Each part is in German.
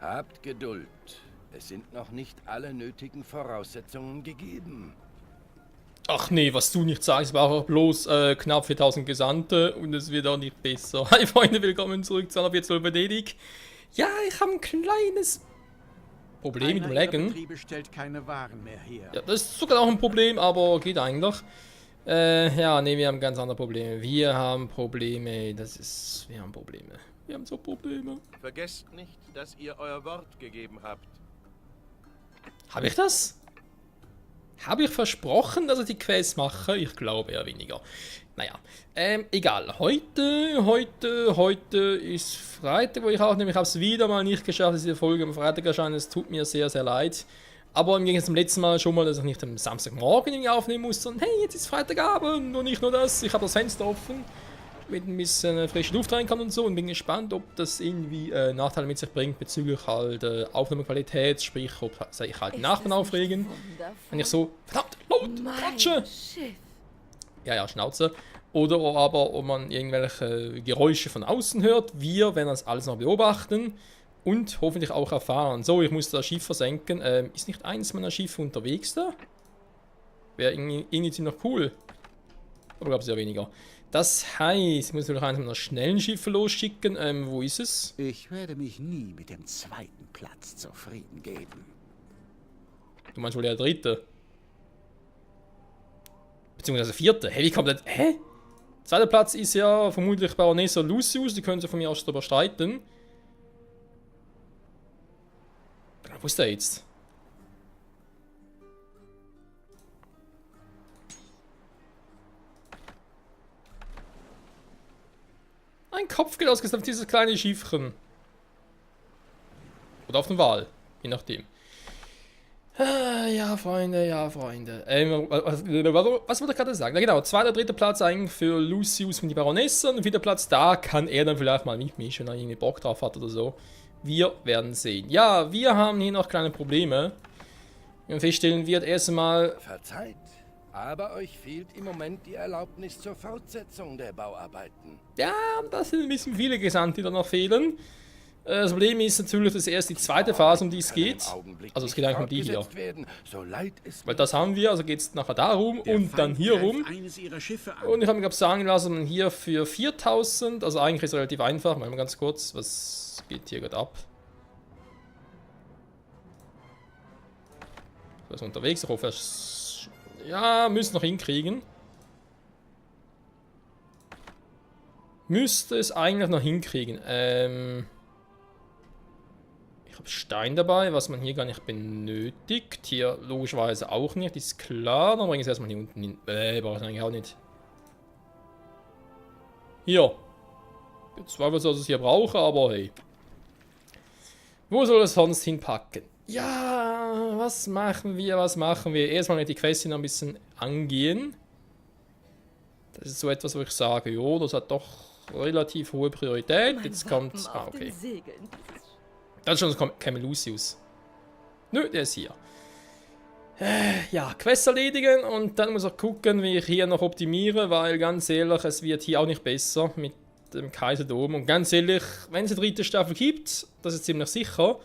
Habt Geduld. Es sind noch nicht alle nötigen Voraussetzungen gegeben. Ach nee, was du nicht sagst, war auch bloß knapp 4000 Gesandte und es wird auch nicht besser. Hi Freunde, willkommen zurück zu einer 14 Venedig. Ja, ich habe ein kleines Problem mit dem Laggen. Stellt keine Waren mehr her. Ja, das ist sogar auch ein Problem, aber geht eigentlich. Ja, nee, wir haben ganz andere Probleme. Wir haben Probleme, wir haben Probleme. Wir haben so Probleme. Vergesst nicht, dass ihr euer Wort gegeben habt. Habe ich das? Habe ich versprochen, dass ich die Quest mache? Ich glaube eher weniger. Naja, egal. Heute ist Freitag, wo ich aufnehme. Ich habe es wieder mal nicht geschafft, dass diese Folge am Freitag erscheint. Es tut mir sehr, sehr leid. Aber im Gegensatz zum letzten Mal schon mal, dass ich nicht am Samstagmorgen irgendwie aufnehmen muss, sondern hey, jetzt ist Freitagabend und nicht nur das. Ich habe das Fenster offen, mit ein bisschen frische Luft rein kann und so und bin gespannt, ob das irgendwie Nachteile mit sich bringt bezüglich halt Aufnahmequalität, sprich, ob sich halt die Nachbarn aufregen. Wenn ich so, verdammt, laut, quatsche. Ja, Schnauze. Oder aber, ob man irgendwelche Geräusche von außen hört. Wir werden das alles noch beobachten und hoffentlich auch erfahren. So, ich muss das Schiff versenken. Ist nicht eines meiner Schiffe unterwegs da? Wäre irgendwie ziemlich cool. Aber glaube ich sehr weniger. Das heißt, ich muss natürlich eines meiner schnellen Schiffe losschicken. Wo ist es? Ich werde mich nie mit dem zweiten Platz zufrieden geben. Du meinst wohl der dritte? Beziehungsweise vierte. Hey, wie kommt das? Hä? Zweiter Platz ist ja vermutlich Baronessa Lucius. Die können sie von mir aus darüber streiten. Wo ist der jetzt? Ein Kopf geht ausgesetzt auf dieses kleine Schiffchen. Oder auf den Wal. Je nachdem. Ja, Freunde, ja, Freunde. Was wollte ich gerade sagen? Na genau, zweiter, dritter Platz eigentlich für Lucius und die Baronesse. Und vierter Platz, da kann er dann vielleicht mal mitmischen, wenn er irgendwie Bock drauf hat oder so. Wir werden sehen. Ja, wir haben hier noch kleine Probleme. Und feststellen wird erstmal. Verzeiht, aber euch fehlt im Moment die Erlaubnis zur Fortsetzung der Bauarbeiten. Ja, das sind ein bisschen viele Gesandte, die da noch fehlen. Das Problem ist natürlich, dass erst die zweite Phase, um die es geht. Also es geht eigentlich um die hier. Weil das haben wir, also geht es nachher darum und dann hier rum. Und ich habe mir, glaube ich, sagen lassen, hier für 4000, also eigentlich ist es relativ einfach. Mal ganz kurz, was geht hier gerade ab? Er ist unterwegs, ich hoffe, ja, müssen noch hinkriegen. Müsste es eigentlich noch hinkriegen. Ich habe Stein dabei, was man hier gar nicht benötigt. Hier logischerweise auch nicht, ist klar. Dann bringe ich es erstmal hier unten hin. Brauche ich eigentlich auch nicht. Hier. Ich zweifle, dass ich es hier brauche, aber hey. Wo soll es sonst hinpacken? Ja, was machen wir? Erstmal mit die Quest noch ein bisschen angehen. Das ist so etwas, wo ich sage, jo, das hat doch relativ hohe Priorität. Jetzt kommt. Ah, okay. Das ist schon Camel Lucius. Nö, der ist hier. Ja, Quest erledigen und dann muss ich gucken, wie ich hier noch optimiere, weil ganz ehrlich, es wird hier auch nicht besser mit dem Kaiserdom. Und ganz ehrlich, wenn es eine dritte Staffel gibt, das ist ziemlich sicher,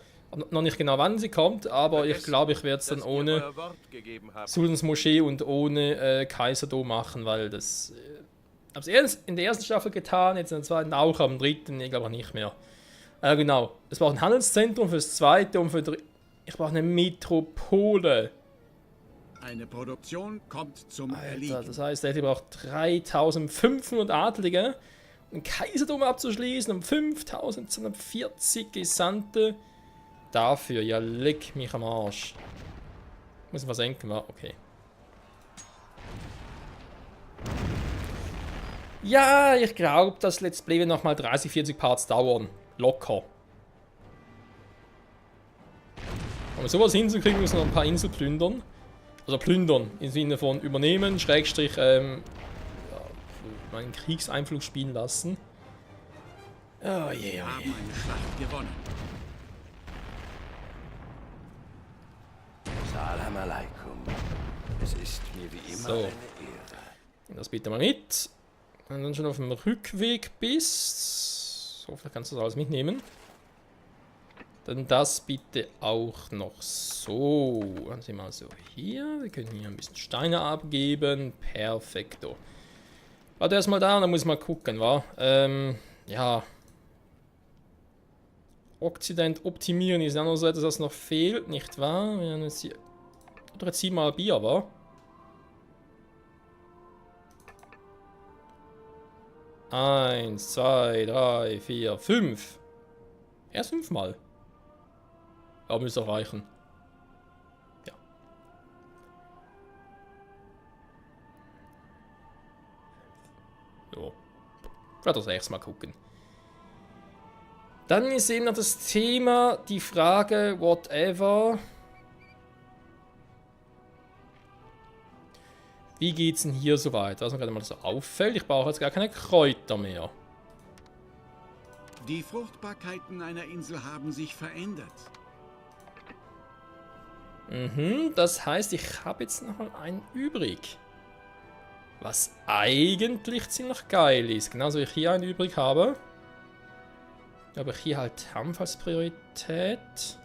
noch nicht genau wann sie kommt, aber ich glaube, ich werde es dann ohne Sultans Moschee und ohne Kaiserdom machen, weil das habe es in der ersten Staffel getan, jetzt in der zweiten auch, aber im dritten, ich glaube auch nicht mehr. Genau, es braucht ein Handelszentrum für das zweite und für ich brauche eine Metropole. Eine Produktion kommt zum Erliegen. Das heißt, er braucht 3500 Adlige, um ein Kaiserdom abzuschließen, um 5240 Gesandte. Dafür, ja, leck mich am Arsch. Muss ich versenken, war okay. Ja, ich glaube, das Let's Play wird nochmal 30, 40 Parts dauern. Locker. Um sowas hinzukriegen, müssen wir noch ein paar Inseln plündern. Also plündern, im Sinne von übernehmen, Schrägstrich, ja, meinen Kriegseinfluss spielen lassen. Oh je, oh je. Wir haben eine Schlacht gewonnen. Salam alaikum. Es ist mir wie immer So. eine Ehre. Das bitte mal mit. Und dann schon auf dem Rückweg bist. So, vielleicht kannst du das alles mitnehmen. Dann das bitte auch noch so. Dann sind wir also hier. Wir können hier ein bisschen Steine abgeben. Perfekto. Warte erstmal da und dann muss ich mal gucken, wa? Ja. Okzident optimieren ist ja noch so etwas, das noch fehlt, nicht wahr? Wir haben jetzt hier. Oder jetzt 7 mal Bier, wa? Eins, zwei, drei, vier, 5. Erst 5 Mal. Aber müsste auch reichen. Ja. So. Ich werde das nächste Mal gucken. Dann ist eben noch das Thema, die Frage, whatever. Wie geht's denn hier so weiter? Was mir gerade mal so auffällt, ich brauche jetzt gar keine Kräuter mehr. Die Fruchtbarkeiten einer Insel haben sich verändert. Das heißt, ich habe jetzt noch mal einen übrig. Was eigentlich ziemlich geil ist. Genauso wie ich hier einen übrig habe. Aber hier halt Hanf als Priorität.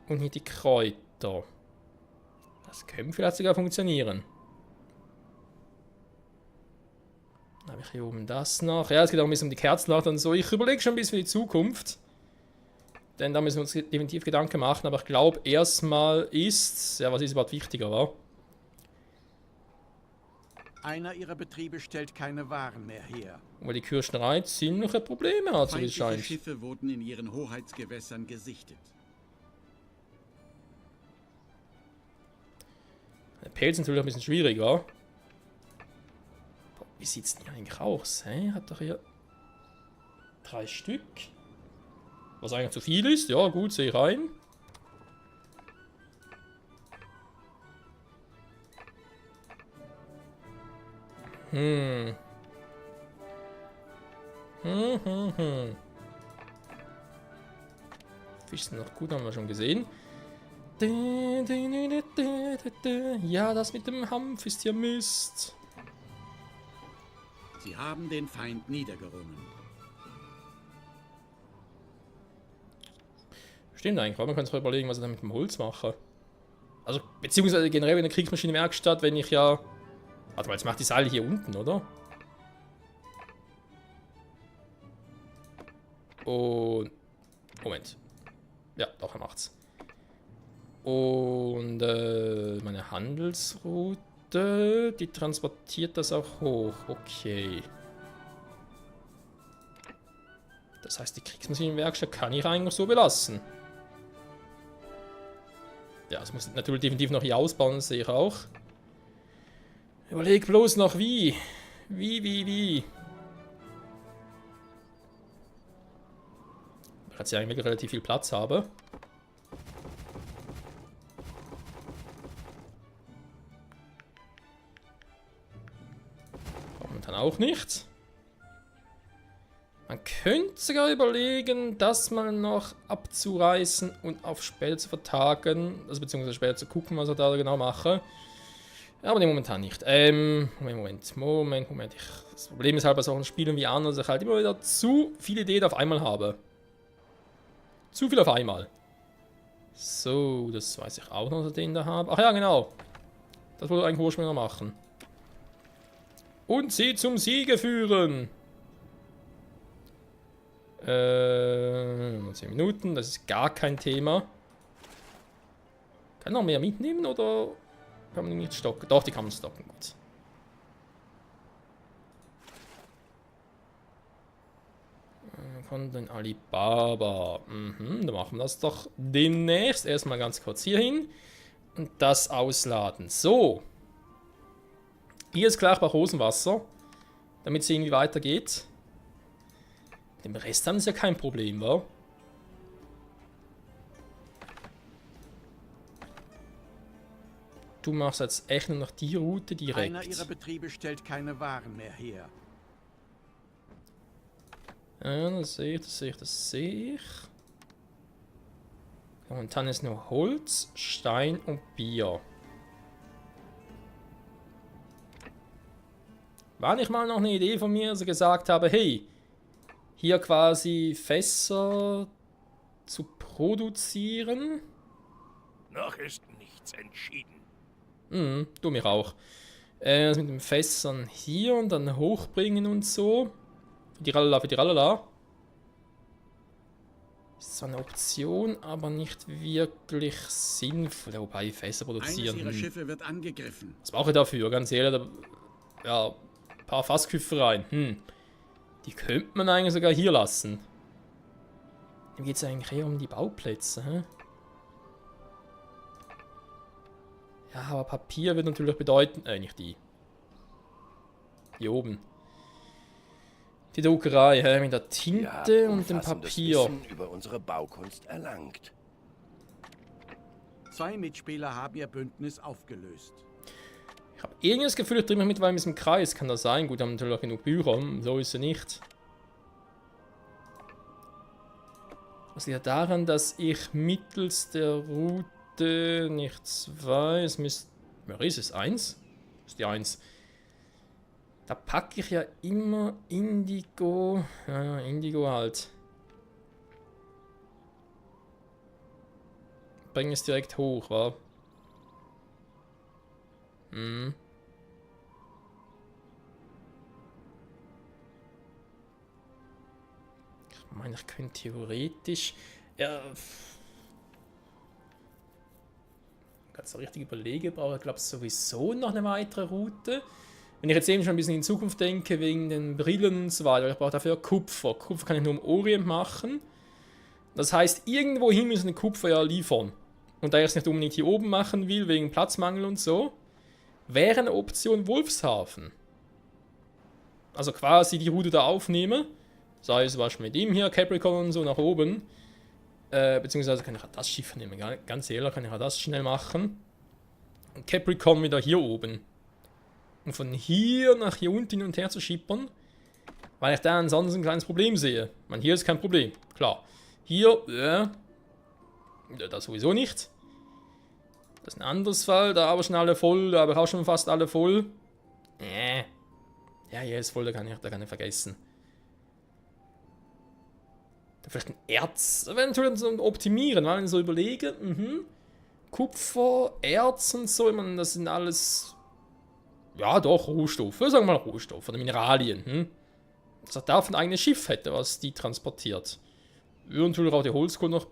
Und hier die Kräuter. Das könnte vielleicht sogar funktionieren. Dann habe ich hier oben das noch. Ja, es geht auch ein bisschen um die Kerzenleuchter und so. Ich überlege schon ein bisschen für die Zukunft. Denn da müssen wir uns definitiv Gedanken machen. Aber ich glaube, erstmal ist... Ja, was ist überhaupt wichtiger, wa? Einer ihrer Betriebe stellt keine Waren mehr her. Weil die Kirschnerei ziemliche Probleme hat, so wie es Feindliche scheint. Schiffe wurden in ihren Hoheitsgewässern gesichtet. Der Pelz ist natürlich ein bisschen schwierig, wa? Boah, wie sieht's denn hier eigentlich aus? Hä? Hat doch hier 3 Stück. Was eigentlich zu viel ist. Ja, gut, sehe ich rein. Fisch sind noch gut, haben wir schon gesehen. Ja, das mit dem Hanf ist hier Mist. Sie haben den Feind niedergerungen. Stimmt eigentlich, aber man kann sich überlegen, was ich dann mit dem Holz mache. Also, beziehungsweise generell in der Kriegsmaschinenwerkstatt, wenn ich ja... Warte mal, jetzt macht die Seile hier unten, oder? Und... Moment. Ja, doch, er macht's. Und meine Handelsroute, die transportiert das auch hoch. Okay. Das heißt, die Kriegsmaschinenwerkstatt kann ich eigentlich so belassen. Ja, das muss natürlich definitiv noch hier ausbauen, das sehe ich auch. Überleg bloß noch wie. Wie. Ich jetzt ja eigentlich relativ viel Platz habe. Momentan auch nicht. Man könnte sogar überlegen, das mal noch abzureißen und auf später zu vertagen. Also beziehungsweise später zu gucken, was ich da genau mache. Aber nee, momentan nicht. Moment. Das Problem ist halt bei solchen Spielen wie an, dass ich halt immer wieder zu viele Ideen auf einmal habe. Zu viel auf einmal. So, das weiß ich auch noch, dass ich den da habe. Ach ja, genau. Das wollte ich eigentlich ursprünglich noch machen. Und sie zum Siege führen. 10 Minuten, das ist gar kein Thema. Kann noch mehr mitnehmen oder kann man die nicht stocken? Doch, die kann man stocken. Gut. Von den Alibaba. Dann machen wir das doch demnächst. Erstmal ganz kurz hier hin. Und das ausladen. So. Hier ist gleich bei Rosenwasser. Damit es irgendwie weitergeht. Mit dem Rest haben sie ja kein Problem, wa? Du machst jetzt echt nur noch die Route direkt. Einer ihrer Betriebe stellt keine Waren mehr her. Ja, das sehe ich. Momentan ist nur Holz, Stein und Bier. War nicht mal noch eine Idee von mir, dass ich gesagt habe, hey, hier quasi Fässer zu produzieren. Noch ist nichts entschieden. Du mich auch. Das mit den Fässern hier und dann hochbringen und so. Für die Rallala. Ist zwar eine Option, aber nicht wirklich sinnvoll. Wobei, Fässer Eines produzieren. ihrer Schiffe wird angegriffen. Was brauche ich dafür? Ganz ehrlich, ja, ein paar Fassküpfereien. Die könnte man eigentlich sogar hier lassen. Mir geht es eigentlich eher um die Bauplätze. Hä? Ja, aber Papier wird natürlich bedeuten... nicht die. Hier oben. Die Druckerei, hä? Mit der Tinte und dem Papier. Wissen über unsere Baukunst erlangt. 2 Mitspieler haben ihr Bündnis aufgelöst. Ich habe irgendwie das Gefühl, ich drehe mich mittlerweile in diesem Kreis. Kann das sein? Gut, haben natürlich auch genug Bücher. So ist es nicht. Das liegt daran, dass ich mittels der Route nicht 2, es müsste... Wer ist es? 1? Das ist die 1. Da packe ich ja immer Indigo. Ja, Indigo halt. Bring es direkt hoch, wa? Ich meine, ich könnte theoretisch... Ja... Ganz so richtig überlegen, brauche ich glaube sowieso noch eine weitere Route. Wenn ich jetzt eben schon ein bisschen in Zukunft denke, wegen den Brillen und so weiter, ich brauche dafür Kupfer. Kupfer kann ich nur im Orient machen. Das heißt, irgendwohin müssen Kupfer ja liefern. Und da ich es nicht unbedingt hier oben machen will, wegen Platzmangel und so, wäre eine Option Wolfshafen. Also quasi die Route da aufnehmen, sei es was mit ihm hier, Capricorn und so nach oben. Beziehungsweise kann ich auch das Schiff nehmen, ganz ehrlich, kann ich auch das schnell machen. Und Capricorn wieder hier oben. Und von hier nach hier unten hin und her zu schippern, weil ich da ansonsten ein kleines Problem sehe. Ich meine, hier ist kein Problem, klar. Hier, das sowieso nicht. Das ist ein anderes Fall, da aber schon alle voll, da habe ich auch schon fast alle voll. Ja, hier ist voll, da kann ich vergessen. Vielleicht ein Erz, eventuell so optimieren, weil ich so überlege, Kupfer, Erz und so, ich meine, das sind alles, ja doch, Rohstoffe, sagen wir mal Rohstoffe oder Mineralien, Dass er davon ein eigenes Schiff hätte, was die transportiert. Würde natürlich auch die Holzkohle noch,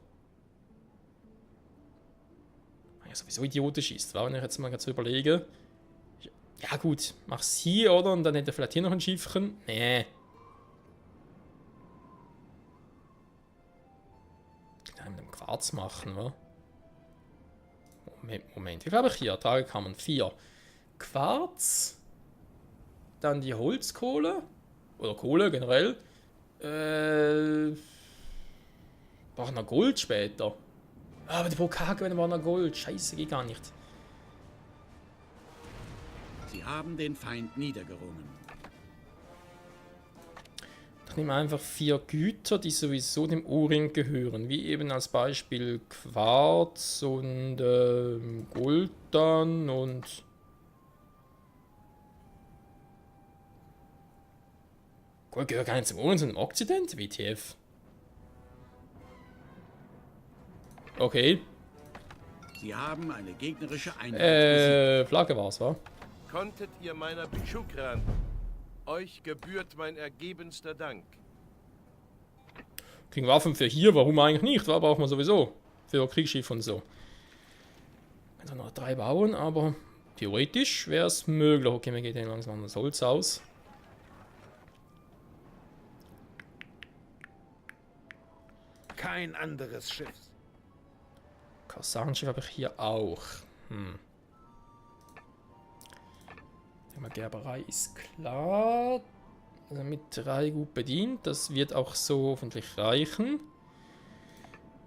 ja, sowieso idiotisch ist, wenn ich jetzt mal so überlege. Ja gut, mach's hier, oder? Und dann hätte er vielleicht hier noch ein Schiffchen. Nee. Mit dem Quarz machen, wa? Moment. Wie viel habe ich hier? Tragekammern 4. Quarz. Dann die Holzkohle. Oder Kohle generell. Brauchen wir Gold später. Aber die Pokage waren noch Gold. Scheiße, geht gar nicht. Sie haben den Feind niedergerungen. Ich nehme einfach 4 Güter, die sowieso dem Orient gehören. Wie eben als Beispiel Quarz und Gold dann und... Gold gehört gar nicht zum Orient, sondern zum Okzident? WTF. Okay. Sie haben eine gegnerische Einheit. Flagge war's, wa? Konntet ihr meiner Shukran? Euch gebührt mein ergebenster Dank. Kriegen Waffen für hier, warum eigentlich nicht? Wa? Braucht man sowieso. Für Kriegsschiff und so. Ich kann noch 3 bauen, aber theoretisch wäre es möglich. Okay, wir gehen langsam das Holz aus. Kein anderes Schiff. Kassanenschiff habe ich hier auch. Gerberei ist klar. Also mit 3 gut bedient. Das wird auch so hoffentlich reichen.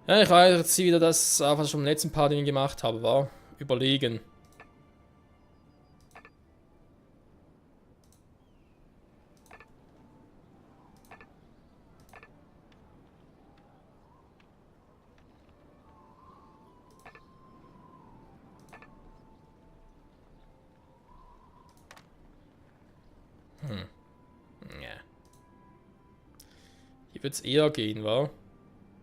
Ja, ich weiß jetzt wieder das, was ich schon im letzten Part gemacht habe, war überlegen. Ja. Hier wird es eher gehen, wa?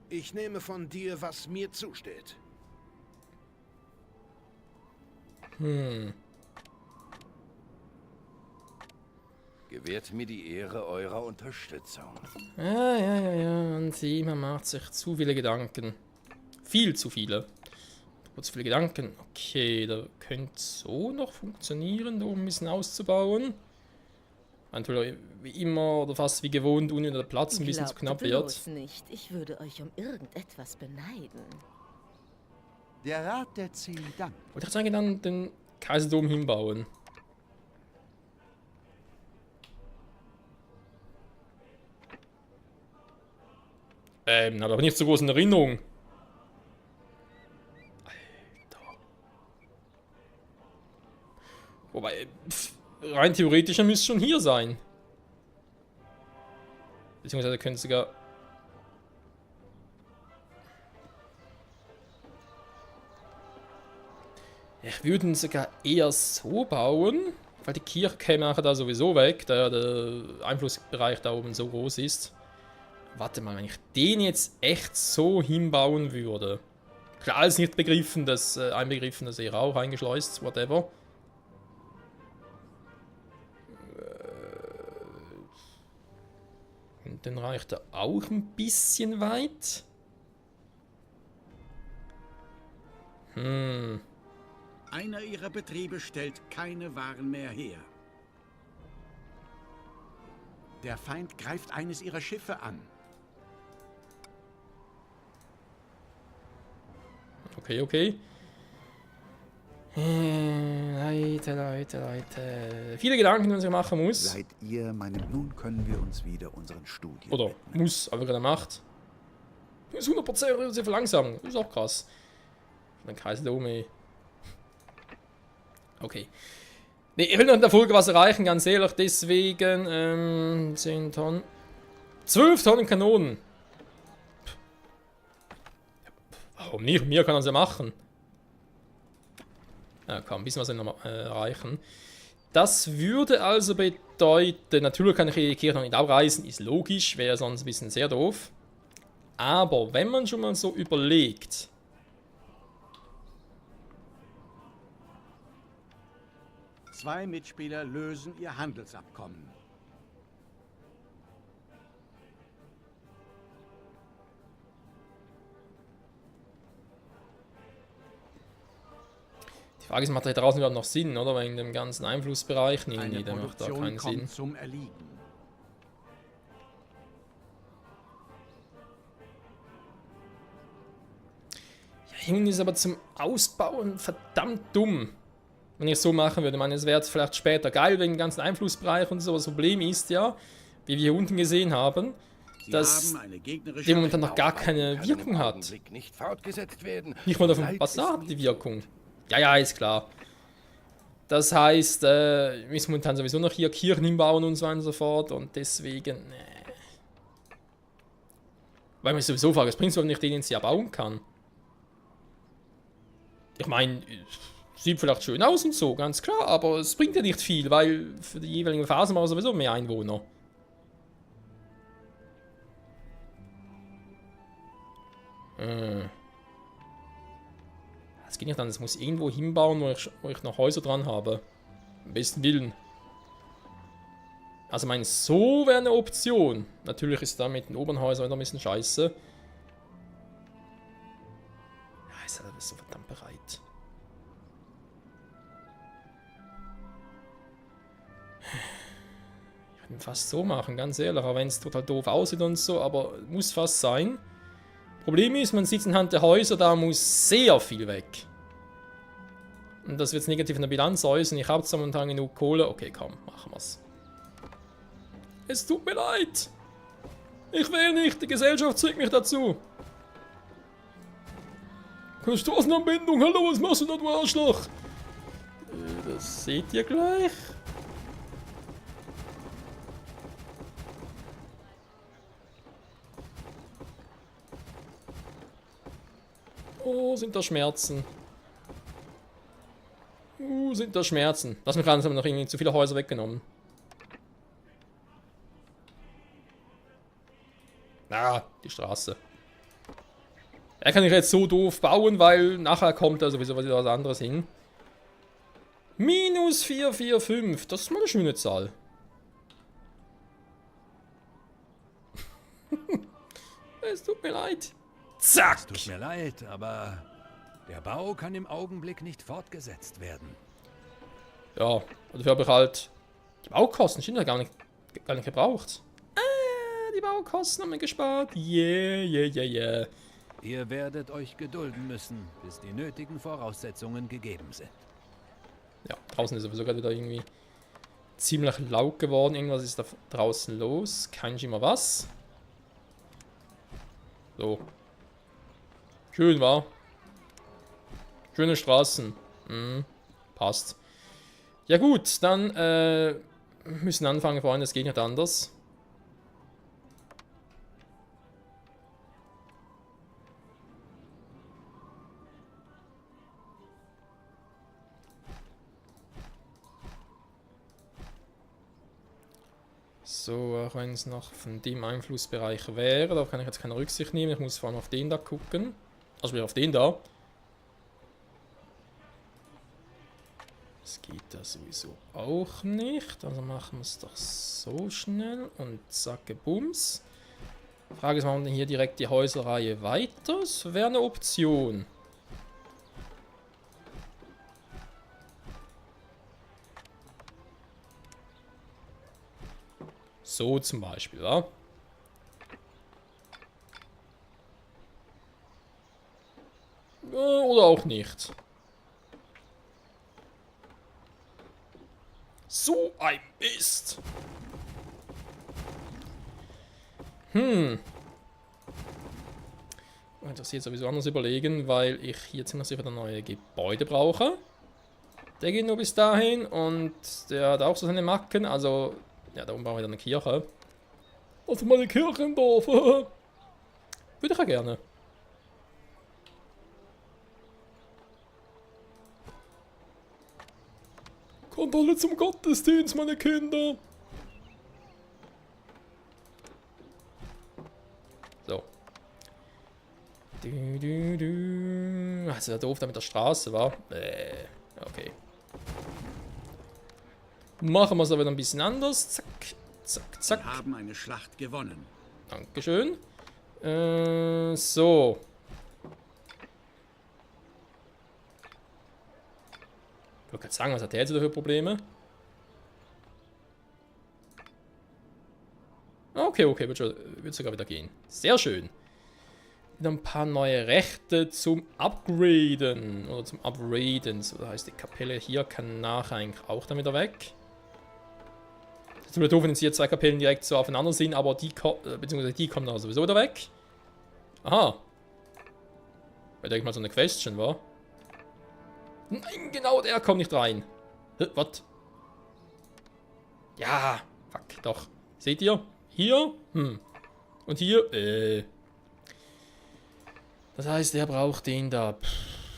Ich nehme von dir, was mir zusteht. Gewährt mir die Ehre eurer Unterstützung. Ja. Und man macht sich zu viele Gedanken. Viel zu viele. Zu viele Gedanken. Okay, da könnte so noch funktionieren, um ein bisschen auszubauen. Natürlich wie immer oder fast wie gewohnt, ohne der Platz ein bisschen zu knapp wird. Bloß nicht, ich würde euch um irgendetwas beneiden. Der Rat der 10 dankt. Wollte ich jetzt eigentlich dann den Kaiserdom hinbauen? Habe aber nicht so groß in Erinnerung. Alter. Wobei, rein theoretisch müsste es schon hier sein. Beziehungsweise könnte es sogar... Ich würde ihn sogar eher so bauen, weil die Kirche käme nachher da sowieso weg, da ja der Einflussbereich da oben so groß ist. Warte mal, wenn ich den jetzt echt so hinbauen würde. Klar, ist nicht begriffen, dass einbegriffen, dass er auch eingeschleust, whatever. Und dann reicht er auch ein bisschen weit. Einer ihrer Betriebe stellt keine Waren mehr her. Der Feind greift eines ihrer Schiffe an. Okay. Leute. Viele Gedanken, die man sich machen muss. Seid ihr meinem... Nun können wir uns wieder unseren Studien Oder widmen. muss, aber gerade macht. Ist 100% sehr verlangsamen. Ist auch krass. Dann kreist der Ome. Okay. Ne, ich will noch in der Folge was erreichen, ganz ehrlich. Deswegen 10 Tonnen. 12 Tonnen Kanonen. Warum nicht? Mir kann er es ja machen. Ja, komm, ein bisschen was noch erreichen. Das würde also bedeuten, natürlich kann ich die Kirche noch nicht abreißen, ist logisch, wäre sonst ein bisschen sehr doof. Aber wenn man schon mal so überlegt, Zwei Mitspieler lösen ihr Handelsabkommen. die Frage ist, macht da draußen überhaupt noch Sinn, oder? Wegen dem ganzen Einflussbereich? Nee, Eine der macht da Produktion keinen Sinn. kommt zum Erliegen. Ja, Junge ist aber zum Ausbauen verdammt dumm. Wenn ich es so machen würde. Ich meine, es wäre jetzt vielleicht später geil wegen dem ganzen Einflussbereich und so. Das Problem ist ja, wie wir hier unten gesehen haben, Sie dass haben eine gegnerische dem momentan noch gar Mauer. keine Kann Wirkung im hat. Augenblick nicht fortgesetzt werden. Nicht mal auf dem Zeit Bazar ist hat die nie Wirkung. Ja, ist klar. Das heißt, wir müssen momentan sowieso noch hier Kirchen hinbauen und so weiter und so fort. Und deswegen, weil man sich sowieso fragt, es bringt es, wenn ich den jetzt ja bauen kann. Ich meine, sieht vielleicht schön aus und so, ganz klar, aber es bringt ja nicht viel, weil für die jeweiligen Phasen haben wir sowieso mehr Einwohner. Das geht nicht an, das muss irgendwo hinbauen, wo ich noch Häuser dran habe. Am besten Willen. Also, ich meine, so wäre eine Option. Natürlich ist da mit den oberen Häusern wieder ein bisschen scheiße. Ja, ist alles so verdammt bereit. Ich würde fast so machen, ganz ehrlich, auch wenn es total doof aussieht und so, aber muss fast sein. Problem ist, man sieht anhand der Häuser, da muss sehr viel weg. Und das wird jetzt negativ in der Bilanz äußern. Ich habe zwar momentan genug Kohle. Okay, komm, machen wir's. Es tut mir leid. Ich will nicht, die Gesellschaft zwingt mich dazu. Keine Straßenanbindung, hallo, was machst du da, du Arschloch? Das seht ihr gleich. Oh, sind da Schmerzen. Sind da Schmerzen. Lass mich ran, es haben noch irgendwie zu viele Häuser weggenommen. Ah, die Straße. Er kann ich jetzt so doof bauen, weil nachher kommt da sowieso wieder was anderes hin. Minus 445, das ist mal eine schöne Zahl. Es tut mir leid. Zack! Es tut mir leid, aber der Bau kann im Augenblick nicht fortgesetzt werden. Ja, dafür habe ich halt die Baukosten, sind ja gar nicht gebraucht. Die Baukosten haben wir gespart. Yeah. Ihr werdet euch gedulden müssen, bis die nötigen Voraussetzungen gegeben sind. Ja, draußen ist sowieso gerade wieder irgendwie ziemlich laut geworden. Irgendwas ist da draußen los. Kein Schimmer was. So. Schön, war. Schöne Straßen. Passt. Ja gut, dann müssen anfangen, Freunde. Es geht nicht anders. So, auch wenn es noch von dem Einflussbereich wäre, darauf kann ich jetzt keine Rücksicht nehmen. Ich muss vor allem auf den da gucken. Also auf den da. Das geht da sowieso auch nicht. Also machen wir es doch so schnell und zacke Bums. Frage ist, machen wir denn hier direkt die Häuserreihe weiter? Das wäre eine Option. So zum Beispiel, ja. Oder auch nicht. So ein Mist. Ich muss jetzt sowieso anders überlegen, weil ich hier ziemlich sicher neue Gebäude brauche. Der geht nur bis dahin und der hat auch so seine Macken, also... Ja, da oben brauchen wir dann eine Kirche. Also mal eine Kirche im Dorf. Würde ich ja gerne. Kommt alle zum Gottesdienst, meine Kinder. So. Ach, ist ja doof da mit der Straße, war. Okay. Machen wir es aber wieder ein bisschen anders. Zack, zack, zack. Wir haben eine Schlacht gewonnen. Dankeschön. So. Ich wollte gerade sagen, was hat der jetzt wieder für Probleme? Okay, wird sogar wieder gehen. Sehr schön. Wieder ein paar neue Rechte zum Upgraden. Oder zum Upgraden. So, das heißt, die Kapelle hier kann nachher eigentlich auch dann wieder weg. Es wäre doof, wenn jetzt hier zwei Kapellen direkt so aufeinander sind, aber die, beziehungsweise die kommen dann sowieso wieder weg. Aha. Weil denke ich mal so eine Question war. Nein, genau der kommt nicht rein. Was? Ja, fuck, doch. Seht ihr? Hier? Und hier? Das heißt, der braucht den da.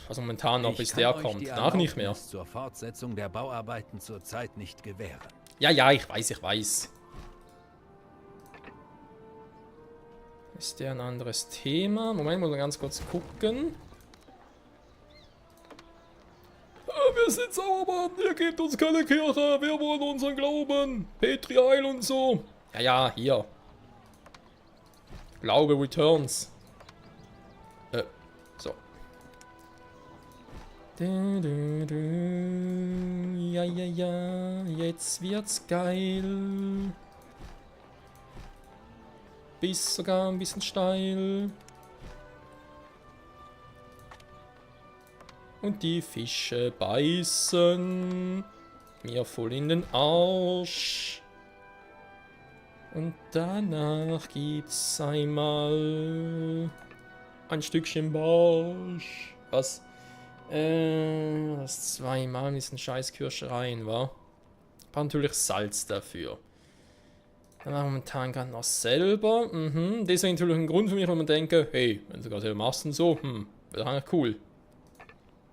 Also momentan noch, bis der kommt. Danach nicht mehr. Zur Fortsetzung der Bauarbeiten zurzeit nicht gewähren. Ja, ich weiß. Ist der ein anderes Thema? Moment, muss man ganz kurz gucken. Wir sind Sauermann, ihr gebt uns keine Kirche, wir wollen unseren Glauben. Petri Heil und so. Ja, hier. Glaube Returns. So. Ja, jetzt wird's geil. Bis sogar ein bisschen steil. Und die Fische beißen mir voll in den Arsch. Und danach gibt's einmal ein Stückchen Barsch. Was? Das zweimal in diesen scheiß Kirschereien war. Braucht natürlich Salz dafür. Dann machen wir momentan gerade noch selber. Deswegen natürlich ein Grund für mich, wo man denke, hey, wenn du gerade selber machst und so, wäre eigentlich cool.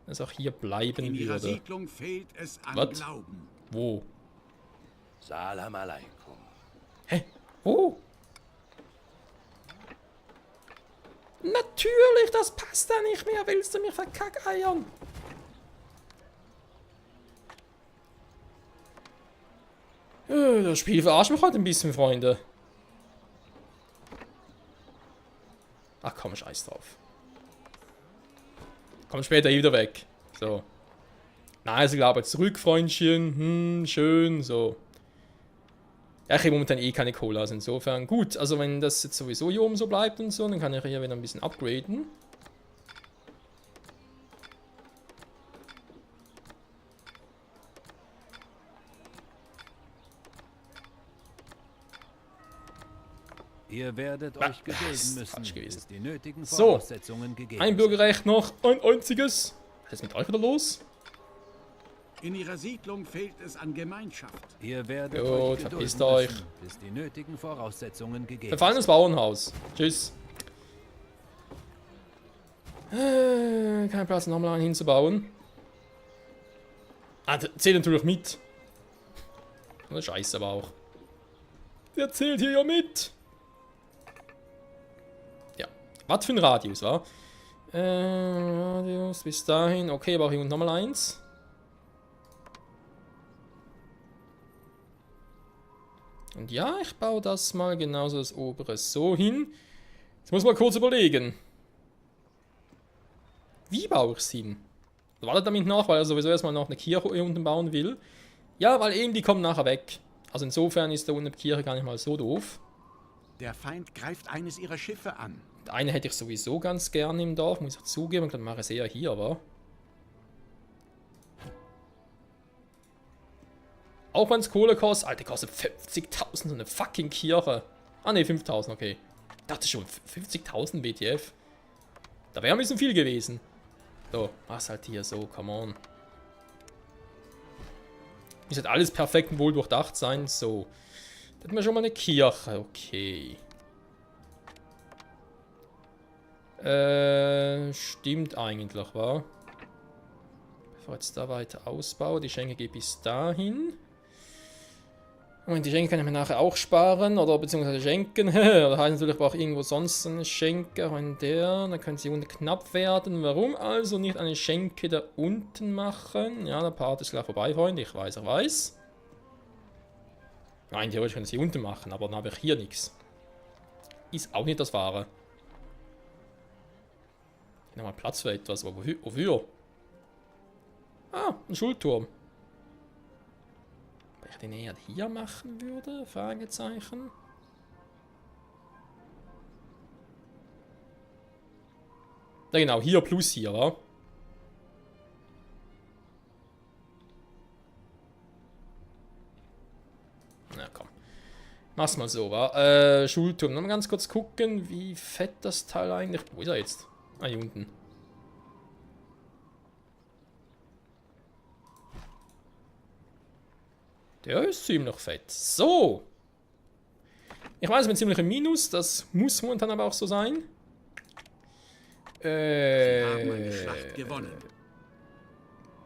Dass auch hier bleiben In ihrer würde. Siedlung fehlt es an Was? Glauben. Wo? Salam alaikum. Hä? Wo? Natürlich, das passt da nicht mehr. Willst du mich verkackeiern? Das Spiel verarscht mich heute ein bisschen, Freunde. Ach komm, scheiß drauf. Komm später hier wieder weg. So. Nein, ich glaube zurück, Freundchen. Schön, so. Ja, ich habe momentan eh keine Cola, also insofern gut. Also wenn das jetzt sowieso hier oben so bleibt und so, dann kann ich hier wieder ein bisschen upgraden. Ihr werdet Ah, euch gedulden ist müssen, falsch gewesen. bis die nötigen So. Voraussetzungen gegeben Ein Bürgerrecht noch, ein einziges. Was ist mit euch wieder los? In ihrer Siedlung fehlt es an Gemeinschaft. sind. Ihr werdet Gut, euch verpisst gedulden euch. müssen, bis die nötigen Voraussetzungen gegeben Verfallenes Bauernhaus. Tschüss. Kein Platz, nochmal einen hinzubauen. Ah, der zählt natürlich mit. Oh, Scheiße aber auch. Der zählt hier ja mit. Ja. Was für ein Radius, wa? Radius bis dahin. Okay, aber hier unten nochmal eins. Und ja, ich baue das mal genauso das obere so hin. Jetzt muss man kurz überlegen. Wie baue ich es hin? Wartet damit nach, weil er sowieso erstmal noch eine Kirche hier unten bauen will. Ja, weil eben die kommen nachher weg. Also insofern ist da unten die Kirche gar nicht mal so doof. Der Feind greift eines ihrer Schiffe an. Eine hätte ich sowieso ganz gerne im Dorf, muss ich zugeben. Dann mache ich es eher hier, wa? Auch wenn es Kohle kostet. Alter, kostet 50.000 so eine fucking Kirche. Ah ne, 5.000, okay. Ich dachte schon, 50.000 BTF. Da wäre ein bisschen viel gewesen. So, mach's halt hier so, come on. Muss halt alles perfekt und wohl durchdacht sein. So. Da hätten wir schon mal eine Kirche, okay. Stimmt eigentlich, wa? Bevor ich jetzt da weiter ausbaue, die Schenke geht bis dahin. Und die Schenke kann ich mir nachher auch sparen, oder beziehungsweise schenken. Oder heißt natürlich auch irgendwo sonst eine Schenke, auch in der. Dann können sie unten knapp werden. Warum also nicht eine Schenke da unten machen? Ja, der Part ist gleich vorbei, Freunde. Ich weiß, er weiß. Nein, theoretisch können sie unten machen, aber dann habe ich hier nichts. Ist auch nicht das Wahre. Hier nochmal Platz für etwas, aber wofür? Ah, ein Schulturm. Wenn ich den eher hier machen würde? Fragezeichen. Ja genau, hier plus hier, wa? Na komm. Mach's mal so, wa? Schulturm. Noch mal ganz kurz gucken, wie fett das Teil eigentlich... Wo ist er jetzt? Ah, hier unten. Der ist ziemlich fett. So. Ich weiß, ich bin ziemlich im Minus. Das muss momentan aber auch so sein. Sie haben eine Schlacht gewonnen.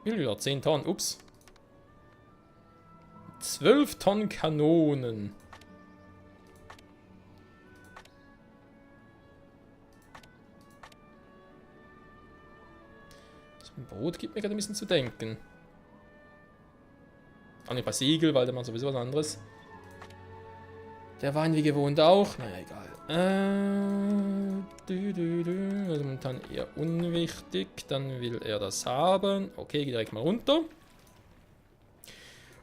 Wie viel? 10 Tonnen. Ups. 12 Tonnen Kanonen. So ein Boot gibt mir gerade ein bisschen zu denken. Auch nicht bei Segel, weil der macht sowieso was anderes. Der Wein wie gewohnt auch. Naja, egal. Also momentan eher unwichtig. Dann will er das haben. Okay, geh direkt mal runter.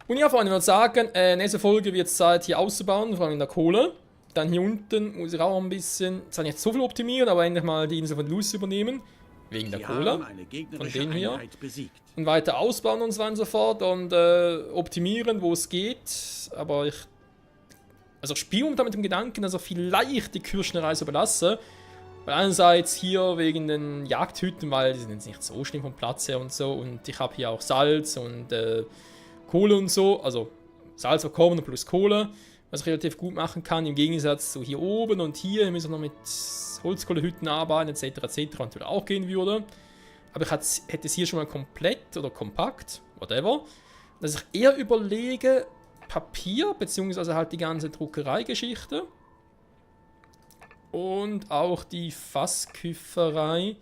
Und ja, Freunde, ich würde sagen, nächste Folge wird es Zeit, hier auszubauen, vor allem in der Kohle. Dann hier unten muss ich auch ein bisschen, zwar nicht so viel optimieren, aber endlich mal die Insel von Luz übernehmen. Wegen der Sie Kohle. haben eine gegnerische Von denen hier. Einheit besiegt. Und weiter ausbauen und so weiter und so fort und optimieren, wo es geht. Aber ich spiele momentan mit dem Gedanken, dass ich vielleicht die Kirschnerei so belasse. Weil einerseits hier wegen den Jagdhütten, weil die sind jetzt nicht so schlimm vom Platz her und so. Und ich habe hier auch Salz und Kohle und so. Also Salz bekommen plus Kohle, was ich relativ gut machen kann. Im Gegensatz zu hier oben und hier müssen wir noch mit Holzkohlehütten arbeiten etc. etc. und würde auch gehen würde. Aber ich hätte es hier schon mal komplett oder kompakt, whatever, dass ich eher überlege, Papier, beziehungsweise halt die ganze Druckereigeschichte und auch die Fassküfferei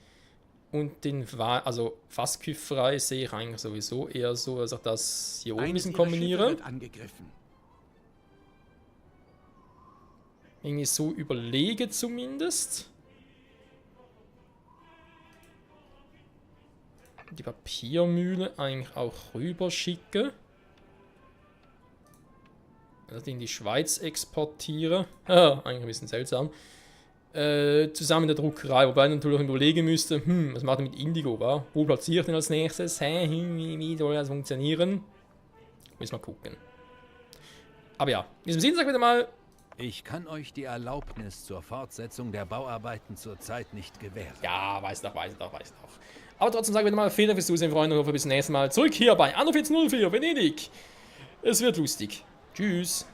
und den also Fassküfferei sehe ich eigentlich sowieso eher so, dass ich das hier oben ein bisschen kombiniere. Wird angegriffen. Irgendwie so überlege zumindest. Die Papiermühle eigentlich auch rüber schicke. Also in die Schweiz exportiere. Ah, eigentlich ein bisschen seltsam. Zusammen mit der Druckerei, wobei ich natürlich überlegen müsste, was macht er mit Indigo, wa? Wo platziere ich den als nächstes? Wie soll das funktionieren? Müssen wir gucken. Aber ja, in diesem Sinne sag ich wieder mal, Ich kann euch die Erlaubnis zur Fortsetzung der Bauarbeiten zurzeit nicht gewähren. ja, weiß doch. Aber trotzdem sage ich wieder mal, vielen Dank fürs Zusehen, Freunde, und hoffe bis zum nächsten Mal. Zurück hier bei Anno 1404, Venedig. Es wird lustig. Tschüss.